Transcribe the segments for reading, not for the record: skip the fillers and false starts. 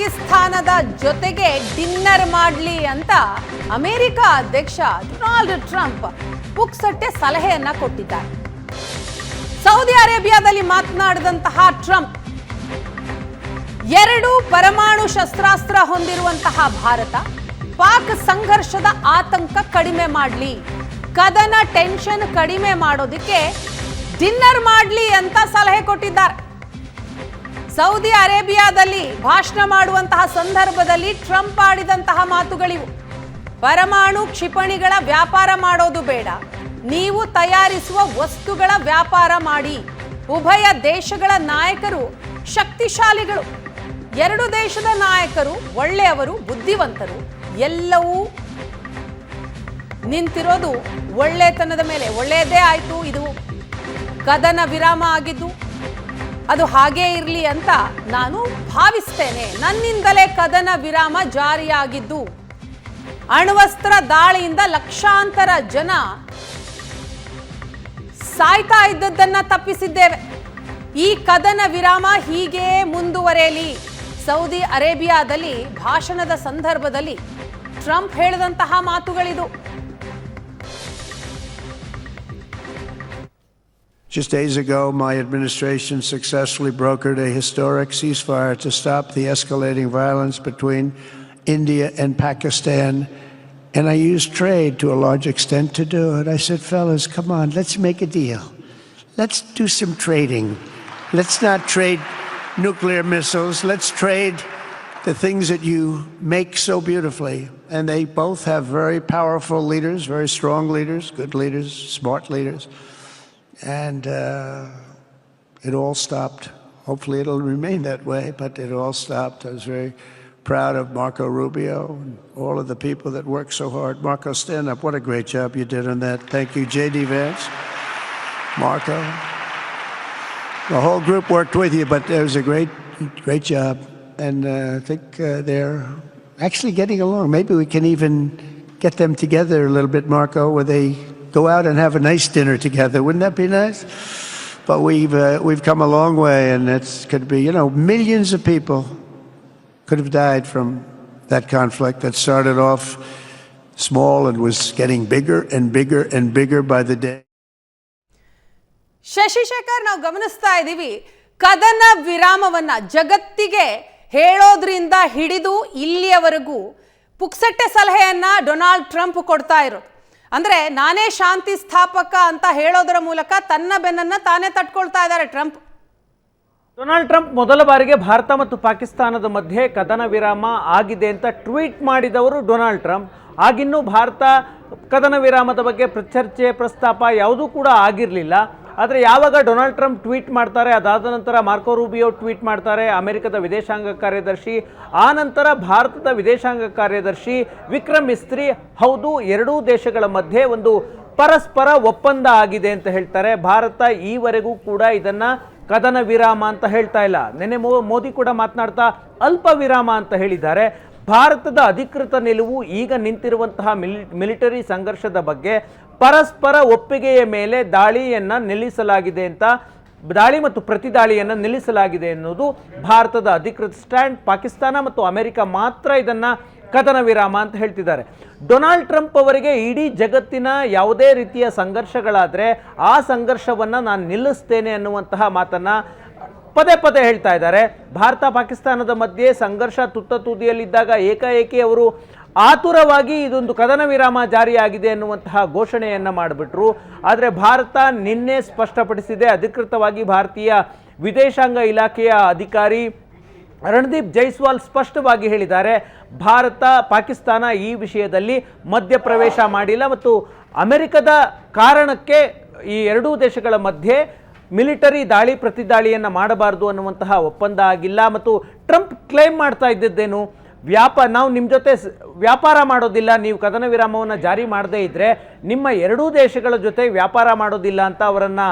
ಪಾಕಿಸ್ತಾನದ ಜೊತೆಗೆ ಡಿನ್ನರ್ ಮಾಡಲಿ ಅಂತ ಅಮೆರಿಕ ಅಧ್ಯಕ್ಷ ಡೊನಾಲ್ಡ್ ಟ್ರಂಪ್ ಪುಕ್ಸಟ್ಟೆ ಸಲಹೆಯನ್ನ ಕೊಟ್ಟಿದ್ದಾರೆ. ಸೌದಿ ಅರೇಬಿಯಾದಲ್ಲಿ ಮಾತನಾಡಿದಂತಹ ಟ್ರಂಪ್, ಎರಡು ಪರಮಾಣು ಶಸ್ತ್ರಾಸ್ತ್ರ ಹೊಂದಿರುವಂತಹ ಭಾರತ ಪಾಕ್ ಸಂಘರ್ಷದ ಆತಂಕ ಕಡಿಮೆ ಮಾಡಲಿ, ಕದನ ಟೆನ್ಷನ್ ಕಡಿಮೆ ಮಾಡೋದಕ್ಕೆ ಡಿನ್ನರ್ ಮಾಡಲಿ ಅಂತ ಸಲಹೆ ಕೊಟ್ಟಿದ್ದಾರೆ. ಸೌದಿ ಅರೇಬಿಯಾದಲ್ಲಿ ಭಾಷಣ ಮಾಡುವಂತಹ ಸಂದರ್ಭದಲ್ಲಿ ಟ್ರಂಪ್ ಆಡಿದಂತಹ ಮಾತುಗಳಿವು. ಪರಮಾಣು ಕ್ಷಿಪಣಿಗಳ ವ್ಯಾಪಾರ ಮಾಡೋದು ಬೇಡ, ನೀವು ತಯಾರಿಸುವ ವಸ್ತುಗಳ ವ್ಯಾಪಾರ ಮಾಡಿ. ಉಭಯ ದೇಶಗಳ ನಾಯಕರು ಶಕ್ತಿಶಾಲಿಗಳು, ಎರಡು ದೇಶದ ನಾಯಕರು ಒಳ್ಳೆಯವರು, ಬುದ್ಧಿವಂತರು, ಎಲ್ಲವೂ ನಿಂತಿರೋದು ಒಳ್ಳೆತನದ ಮೇಲೆ. ಒಳ್ಳೆಯದೇ ಆಯಿತು, ಇದು ಕದನ ವಿರಾಮ ಆಗಿದ್ದು ಅದು ಹಾಗೇ ಇರಲಿ ಅಂತ ನಾನು ಭಾವಿಸ್ತೇನೆ. ನನ್ನಿಂದಲೇ ಕದನ ವಿರಾಮ ಜಾರಿಯಾಗಿದ್ದು, ಅಣ್ವಸ್ತ್ರ ದಾಳಿಯಿಂದ ಲಕ್ಷಾಂತರ ಜನ ಸಾಯ್ತಾ ಇದ್ದದ್ದನ್ನ ತಪ್ಪಿಸಿದ್ದೇವೆ. ಈ ಕದನ ವಿರಾಮ ಹೀಗೆ ಮುಂದುವರೆಯಲಿ. ಸೌದಿ ಅರೇಬಿಯಾದಲ್ಲಿ ಭಾಷಣದ ಸಂದರ್ಭದಲ್ಲಿ ಟ್ರಂಪ್ ಹೇಳಿದಂತಹ ಮಾತುಗಳಿದು. Just days ago, my administration successfully brokered a historic ceasefire to stop the escalating violence between India and Pakistan. And I used trade to a large extent to do it. I said, fellas, come on, let's make a deal. Let's do some trading. Let's not trade nuclear missiles. Let's trade the things that you make so beautifully. And they both have very powerful leaders, very strong leaders, good leaders, smart leaders. And it all stopped. Hopefully it'll remain that way, but it all stopped. I was very proud of Marco Rubio and all of the people that worked so hard. Marco, stand up. What a great job you did on that. Thank you, J.D. Vance, Marco. The whole group worked with you, but it was a great job. And I think they're actually getting along. Maybe we can even get them together a little bit, Marco, where they go out and have a nice dinner together. Wouldn't that be nice? But we've come a long way, and it could be, millions of people could have died from that conflict that started off small and was getting bigger and bigger and bigger by the day. Shashishekhar, ನಾವು ಗಮನಿಸ್ತಾ ಇದ್ದೀವಿ, ಕದನ ವಿರಾಮವನ್ನ ಜಗತ್ತಿಗೆ ಹೇಳೋದ್ರಿಂದ ಹಿಡಿದು ಇಲ್ಲಿಯವರೆಗೂ ಪುಕ್ಸಟ್ಟೆ ಸಲಹೆಯನ್ನ Donald Trump ಕೊಡ್ತಾ ಇರೋದು. ಅಂದ್ರೆ ನಾನೇ ಶಾಂತಿ ಸ್ಥಾಪಕ ಅಂತ ಹೇಳೋದರ ಮೂಲಕ ತನ್ನ ಬೆನ್ನನ್ನ ತಾನೇ ತಟ್ಕೊಳ್ತಾ ಇದ್ದಾರೆ ಟ್ರಂಪ್. ಡೊನಾಲ್ಡ್ ಟ್ರಂಪ್ ಮೊದಲ ಬಾರಿಗೆ ಭಾರತ ಮತ್ತು ಪಾಕಿಸ್ತಾನದ ಮಧ್ಯೆ ಕದನ ವಿರಾಮ ಆಗಿದೆ ಅಂತ ಟ್ವೀಟ್ ಮಾಡಿದವರು ಡೊನಾಲ್ಡ್ ಟ್ರಂಪ್. ಆಗಿನ್ನೂ ಭಾರತ ಕದನ ವಿರಾಮದ ಬಗ್ಗೆ ಚರ್ಚೆ ಪ್ರಸ್ತಾಪ ಯಾವುದೂ ಕೂಡ ಆಗಿರಲಿಲ್ಲ. ಆದರೆ ಯಾವಾಗ ಡೊನಾಲ್ಡ್ ಟ್ರಂಪ್ ಟ್ವೀಟ್ ಮಾಡ್ತಾರೆ, ಅದಾದ ನಂತರ ಮಾರ್ಕೋ ರೂಬಿಯೋ ಟ್ವೀಟ್ ಮಾಡ್ತಾರೆ, ಅಮೆರಿಕದ ವಿದೇಶಾಂಗ ಕಾರ್ಯದರ್ಶಿ, ಆ ನಂತರ ಭಾರತದ ವಿದೇಶಾಂಗ ಕಾರ್ಯದರ್ಶಿ ವಿಕ್ರಮ್ ಮಿಸ್ತ್ರಿ, ಹೌದು ಎರಡೂ ದೇಶಗಳ ಮಧ್ಯೆ ಒಂದು ಪರಸ್ಪರ ಒಪ್ಪಂದ ಆಗಿದೆ ಅಂತ ಹೇಳ್ತಾರೆ. ಭಾರತ ಈವರೆಗೂ ಕೂಡ ಇದನ್ನ ಕದನ ವಿರಾಮ ಅಂತ ಹೇಳ್ತಾ ಇಲ್ಲ. ನೆನ್ನೆ ಮೋದಿ ಕೂಡ ಮಾತನಾಡ್ತಾ ಅಲ್ಪ ವಿರಾಮ ಅಂತ ಹೇಳಿದ್ದಾರೆ. ಭಾರತದ ಅಧಿಕೃತ ನಿಲುವು ಈಗ ನಿಂತಿರುವಂತಹ ಮಿಲಿಟರಿ ಸಂಘರ್ಷದ ಬಗ್ಗೆ ಪರಸ್ಪರ ಒಪ್ಪಿಗೆಯ ಮೇಲೆ ದಾಳಿಯನ್ನು ನಿಲ್ಲಿಸಲಾಗಿದೆ ಅಂತ, ದಾಳಿ ಮತ್ತು ಪ್ರತಿದಾಳಿಯನ್ನು ನಿಲ್ಲಿಸಲಾಗಿದೆ ಎನ್ನುವುದು ಭಾರತದ ಅಧಿಕೃತ ಸ್ಟ್ಯಾಂಡ್. ಪಾಕಿಸ್ತಾನ ಮತ್ತು ಅಮೆರಿಕ ಮಾತ್ರ ಇದನ್ನ ಕದನ ವಿರಾಮ ಅಂತ ಹೇಳ್ತಿದ್ದಾರೆ. ಡೊನಾಲ್ಡ್ ಟ್ರಂಪ್ ಅವರಿಗೆ ಇಡೀ ಜಗತ್ತಿನ ಯಾವುದೇ ರೀತಿಯ ಸಂಘರ್ಷಗಳಾದರೆ ಆ ಸಂಘರ್ಷವನ್ನು ನಾನು ನಿಲ್ಲಿಸ್ತೇನೆ ಅನ್ನುವಂತಹ ಮಾತನ್ನು ಪದೇ ಪದೇ ಹೇಳ್ತಾ ಇದ್ದಾರೆ. ಭಾರತ ಪಾಕಿಸ್ತಾನದ ಮಧ್ಯೆ ಸಂಘರ್ಷ ತುತ್ತ ತುದಿಯಲ್ಲಿದ್ದಾಗ ಏಕಾಏಕಿ ಅವರು ಆತುರವಾಗಿ ಇದೊಂದು ಕದನ ವಿರಾಮ ಜಾರಿಯಾಗಿದೆ ಅನ್ನುವಂತಹ ಘೋಷಣೆಯನ್ನು ಮಾಡಿಬಿಟ್ರು. ಆದರೆ ಭಾರತ ನಿನ್ನೆ ಸ್ಪಷ್ಟಪಡಿಸಿದೆ, ಅಧಿಕೃತವಾಗಿ ಭಾರತೀಯ ವಿದೇಶಾಂಗ ಇಲಾಖೆಯ ಅಧಿಕಾರಿ ರಣದೀಪ್ ಜೈಸ್ವಾಲ್ ಸ್ಪಷ್ಟವಾಗಿ ಹೇಳಿದ್ದಾರೆ, ಭಾರತ ಪಾಕಿಸ್ತಾನ ಈ ವಿಷಯದಲ್ಲಿ ಮಧ್ಯಪ್ರವೇಶ ಮಾಡಿಲ್ಲ ಮತ್ತು ಅಮೆರಿಕದ ಕಾರಣಕ್ಕೆ ಈ ಎರಡೂ ದೇಶಗಳ ಮಧ್ಯೆ ಮಿಲಿಟರಿ ದಾಳಿ ಪ್ರತಿದಾಳಿಯನ್ನು ಮಾಡಬಾರದು ಅನ್ನುವಂತಹ ಒಪ್ಪಂದ ಆಗಿಲ್ಲ. ಮತ್ತು ಟ್ರಂಪ್ ಕ್ಲೇಮ್ ಮಾಡ್ತಾ ಇದ್ದದ್ದೇನು, ನಾವು ನಿಮ್ಮ ಜೊತೆ ವ್ಯಾಪಾರ ಮಾಡೋದಿಲ್ಲ, ನೀವು ಕದನ ವಿರಾಮವನ್ನು ಜಾರಿ ಮಾಡದೇ ಇದ್ದರೆ ನಿಮ್ಮ ಎರಡೂ ದೇಶಗಳ ಜೊತೆ ವ್ಯಾಪಾರ ಮಾಡೋದಿಲ್ಲ ಅಂತ ಅವರನ್ನು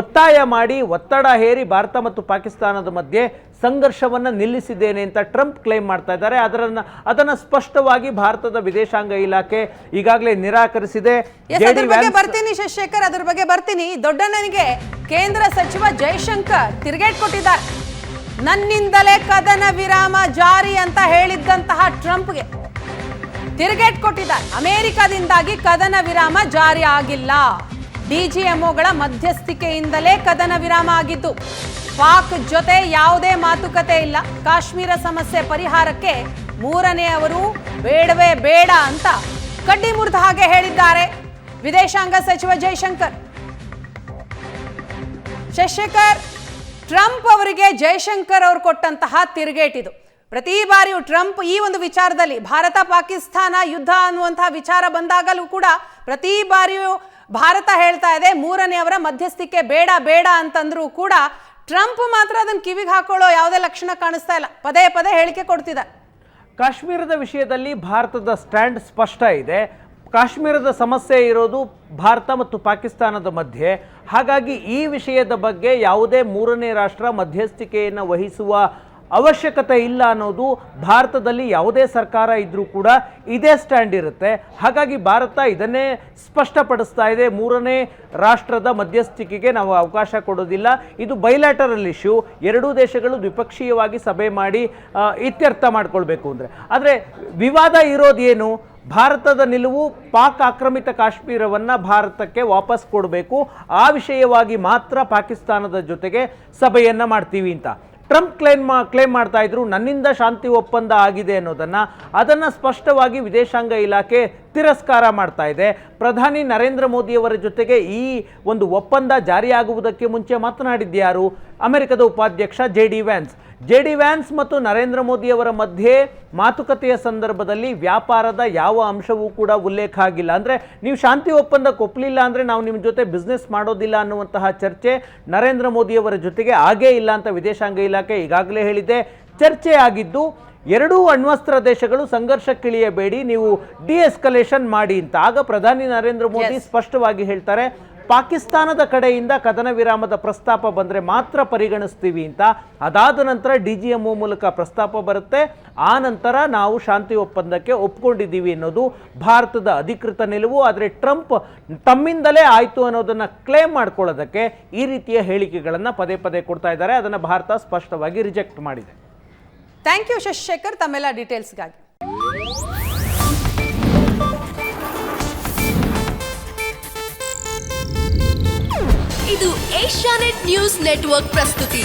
ಒತ್ತಾಯ ಮಾಡಿ ಒತ್ತಡ ಹೇರಿ ಭಾರತ ಮತ್ತು ಪಾಕಿಸ್ತಾನದ ಮಧ್ಯೆ ಸಂಘರ್ಷವನ್ನು ನಿಲ್ಲಿಸಿದ್ದೇನೆ ಅಂತ ಟ್ರಂಪ್ ಕ್ಲೇಮ್ ಮಾಡ್ತಾ ಇದ್ದಾರೆ. ಅದನ್ನು ಸ್ಪಷ್ಟವಾಗಿ ಭಾರತದ ವಿದೇಶಾಂಗ ಇಲಾಖೆ ಈಗಾಗಲೇ ನಿರಾಕರಿಸಿದೆ. ಬರ್ತೀನಿ ಶಶಿಶೇಖರ್, ಅದರ ಬಗ್ಗೆ ಬರ್ತೀನಿ. ದೊಡ್ಡಣ್ಣನಿಗೆ ಕೇಂದ್ರ ಸಚಿವ ಜೈಶಂಕರ್ ತಿರುಗೇಟ್ ಕೊಟ್ಟಿದ್ದಾರೆ. ನನ್ನಿಂದಲೇ ಕದನ ವಿರಾಮ ಜಾರಿ ಅಂತ ಹೇಳಿದ್ದಂತಹ ಟ್ರಂಪ್ಗೆ ತಿರುಗೇಟ್ ಕೊಟ್ಟಿದ್ದಾರೆ. ಅಮೆರಿಕದಿಂದಾಗಿ ಕದನ ವಿರಾಮ ಜಾರಿ ಆಗಿಲ್ಲ, ಡಿಜಿಎಂಒಗಳ ಮಧ್ಯಸ್ಥಿಕೆಯಿಂದಲೇ ಕದನ ವಿರಾಮ ಆಗಿದ್ದು. ಪಾಕ್ ಜೊತೆ ಯಾವುದೇ ಮಾತುಕತೆ ಇಲ್ಲ. ಕಾಶ್ಮೀರ ಸಮಸ್ಯೆ ಪರಿಹಾರಕ್ಕೆ ಮೂರನೆಯವರು ಬೇಡವೇ ಬೇಡ ಅಂತ ಕಡ್ಡಿ ಮುರಿದ ಹಾಗೆ ಹೇಳಿದ್ದಾರೆ ವಿದೇಶಾಂಗ ಸಚಿವ ಜೈಶಂಕರ್. ಶಶಿಕರ್, ಟ್ರಂಪ್ ಅವರಿಗೆ ಜೈಶಂಕರ್ ಅವರು ಕೊಟ್ಟಂತಹ ತಿರುಗೇಟಿದು. ಪ್ರತಿ ಬಾರಿಯೂ ಟ್ರಂಪ್ ಈ ಒಂದು ವಿಚಾರದಲ್ಲಿ ಭಾರತ ಪಾಕಿಸ್ತಾನ ಯುದ್ಧ ಅನ್ನುವಂತಹ ವಿಚಾರ ಬಂದಾಗಲೂ ಕೂಡ ಪ್ರತಿ ಬಾರಿಯೂ ಭಾರತ ಹೇಳ್ತಾ ಇದೆ ಮೂರನೆಯವರ ಮಧ್ಯಸ್ಥಿಕೆ ಬೇಡ ಬೇಡ ಅಂತಂದ್ರೂ ಕೂಡ ಟ್ರಂಪ್ ಮಾತ್ರ ಅದನ್ನು ಕಿವಿಗೆ ಹಾಕೊಳ್ಳೋ ಯಾವುದೇ ಲಕ್ಷಣ ಕಾಣಿಸ್ತಾ ಇಲ್ಲ. ಪದೇ ಪದೇ ಹೇಳಿಕೆ ಕೊಡ್ತಿದ್ದಾರೆ. ಕಾಶ್ಮೀರದ ವಿಷಯದಲ್ಲಿ ಭಾರತದ ಸ್ಟ್ಯಾಂಡ್ ಸ್ಪಷ್ಟ ಇದೆ. ಕಾಶ್ಮೀರದ ಸಮಸ್ಯೆ ಇರೋದು ಭಾರತ ಮತ್ತು ಪಾಕಿಸ್ತಾನದ ಮಧ್ಯೆ. ಹಾಗಾಗಿ ಈ ವಿಷಯದ ಬಗ್ಗೆ ಯಾವುದೇ ಮೂರನೇ ರಾಷ್ಟ್ರ ಮಧ್ಯಸ್ಥಿಕೆಯನ್ನು ವಹಿಸುವ ಅವಶ್ಯಕತೆ ಇಲ್ಲ ಅನ್ನೋದು ಭಾರತದಲ್ಲಿ ಯಾವುದೇ ಸರ್ಕಾರ ಇದ್ರೂ ಕೂಡ ಇದೇ ಸ್ಟ್ಯಾಂಡ್ ಇರುತ್ತೆ. ಹಾಗಾಗಿ ಭಾರತ ಇದನ್ನೇ ಸ್ಪಷ್ಟಪಡಿಸ್ತಾ ಇದೆ, ಮೂರನೇ ರಾಷ್ಟ್ರದ ಮಧ್ಯಸ್ಥಿಕೆಗೆ ನಾವು ಅವಕಾಶ ಕೊಡೋದಿಲ್ಲ. ಇದು ಬೈಲ್ಯಾಟರಲ್ ಇಶ್ಯೂ. ಎರಡೂ ದೇಶಗಳು ದ್ವಿಪಕ್ಷೀಯವಾಗಿ ಸಭೆ ಮಾಡಿ ಇತ್ಯರ್ಥ ಮಾಡ್ಕೊಳ್ಬೇಕು ಅಂದರೆ. ಆದರೆ ವಿವಾದ ಇರೋದೇನು? ಭಾರತದ ನಿಲುವು ಪಾಕ್ ಆಕ್ರಮಿತ ಕಾಶ್ಮೀರವನ್ನು ಭಾರತಕ್ಕೆ ವಾಪಸ್ ಕೊಡಬೇಕು, ಆ ವಿಷಯವಾಗಿ ಮಾತ್ರ ಪಾಕಿಸ್ತಾನದ ಜೊತೆಗೆ ಸಭೆಯನ್ನು ಮಾಡ್ತೀವಿ ಅಂತ ಟ್ರಂಪ್ ಕ್ಲೇಮ್ ಮಾಡ್ತಾ ಇದ್ರು. ನನ್ನಿಂದ ಶಾಂತಿ ಒಪ್ಪಂದ ಆಗಿದೆ ಅನ್ನೋದನ್ನು, ಅದನ್ನು ಸ್ಪಷ್ಟವಾಗಿ ವಿದೇಶಾಂಗ ಇಲಾಖೆ ತಿರಸ್ಕಾರ ಮಾಡ್ತಾ ಇದೆ. ಪ್ರಧಾನಿ ನರೇಂದ್ರ ಮೋದಿಯವರ ಜೊತೆಗೆ ಈ ಒಂದು ಒಪ್ಪಂದ ಜಾರಿಯಾಗುವುದಕ್ಕೆ ಮುಂಚೆ ಮಾತನಾಡಿದ್ಯಾರು? ಅಮೆರಿಕದ ಉಪಾಧ್ಯಕ್ಷ ಜೆ ಡಿ ವ್ಯಾನ್ಸ್ ಮತ್ತು ನರೇಂದ್ರ ಮೋದಿಯವರ ಮಧ್ಯೆ ಮಾತುಕತೆಯ ಸಂದರ್ಭದಲ್ಲಿ ವ್ಯಾಪಾರದ ಯಾವ ಅಂಶವೂ ಕೂಡ ಉಲ್ಲೇಖ ಆಗಿಲ್ಲ. ಅಂದರೆ ನೀವು ಶಾಂತಿ ಒಪ್ಪಂದಕ್ಕೆ ಒಪ್ಪಲಿಲ್ಲ ಅಂದರೆ ನಾವು ನಿಮ್ಮ ಜೊತೆ ಬಿಸ್ನೆಸ್ ಮಾಡೋದಿಲ್ಲ ಅನ್ನುವಂತಹ ಚರ್ಚೆ ನರೇಂದ್ರ ಮೋದಿಯವರ ಜೊತೆಗೆ ಆಗೇ ಇಲ್ಲ ಅಂತ ವಿದೇಶಾಂಗ ಇಲಾಖೆ ಈಗಾಗಲೇ ಹೇಳಿದೆ. ಚರ್ಚೆ ಆಗಿದ್ದು ಎರಡೂ ಅಣ್ವಸ್ತ್ರ ದೇಶಗಳು ಸಂಘರ್ಷಕ್ಕಿಳಿಯಬೇಡಿ, ನೀವು ಡಿಎಸ್ಕಲೇಷನ್ ಮಾಡಿ ಅಂತ. ಆಗ ಪ್ರಧಾನಿ ನರೇಂದ್ರ ಮೋದಿ ಸ್ಪಷ್ಟವಾಗಿ ಹೇಳ್ತಾರೆ, ಪಾಕಿಸ್ತಾನದ ಕಡೆಯಿಂದ ಕದನ ವಿರಾಮದ ಪ್ರಸ್ತಾಪ ಬಂದರೆ ಮಾತ್ರ ಪರಿಗಣಿಸ್ತೀವಿ ಅಂತ. ಅದಾದ ನಂತರ ಡಿಜಿಎಂಒ ಮೂಲಕ ಪ್ರಸ್ತಾಪ ಬರುತ್ತೆ. ಆ ನಂತರ ನಾವು ಶಾಂತಿ ಒಪ್ಪಂದಕ್ಕೆ ಒಪ್ಕೊಂಡಿದ್ದೀವಿ ಅನ್ನೋದು ಭಾರತದ ಅಧಿಕೃತ ನಿಲುವು. ಆದರೆ ಟ್ರಂಪ್ ತಮ್ಮಿಂದಲೇ ಆಯಿತು ಅನ್ನೋದನ್ನು ಕ್ಲೇಮ್ ಮಾಡ್ಕೊಳ್ಳೋದಕ್ಕೆ ಈ ರೀತಿಯ ಹೇಳಿಕೆಗಳನ್ನು ಪದೇ ಪದೇ ಕೊಡ್ತಾ ಇದ್ದಾರೆ. ಅದನ್ನು ಭಾರತ ಸ್ಪಷ್ಟವಾಗಿ ರಿಜೆಕ್ಟ್ ಮಾಡಿದೆ. ಥ್ಯಾಂಕ್ ಯು ಶಶಿಶೇಖರ್ ತಮ್ಮೆಲ್ಲ ಡೀಟೇಲ್ಸ್ಗಾಗಿ. ಇದು ಏಷ್ಯಾನೆಟ್ ನ್ಯೂಸ್ ನೆಟ್ವರ್ಕ್ ಪ್ರಸ್ತುತಿ.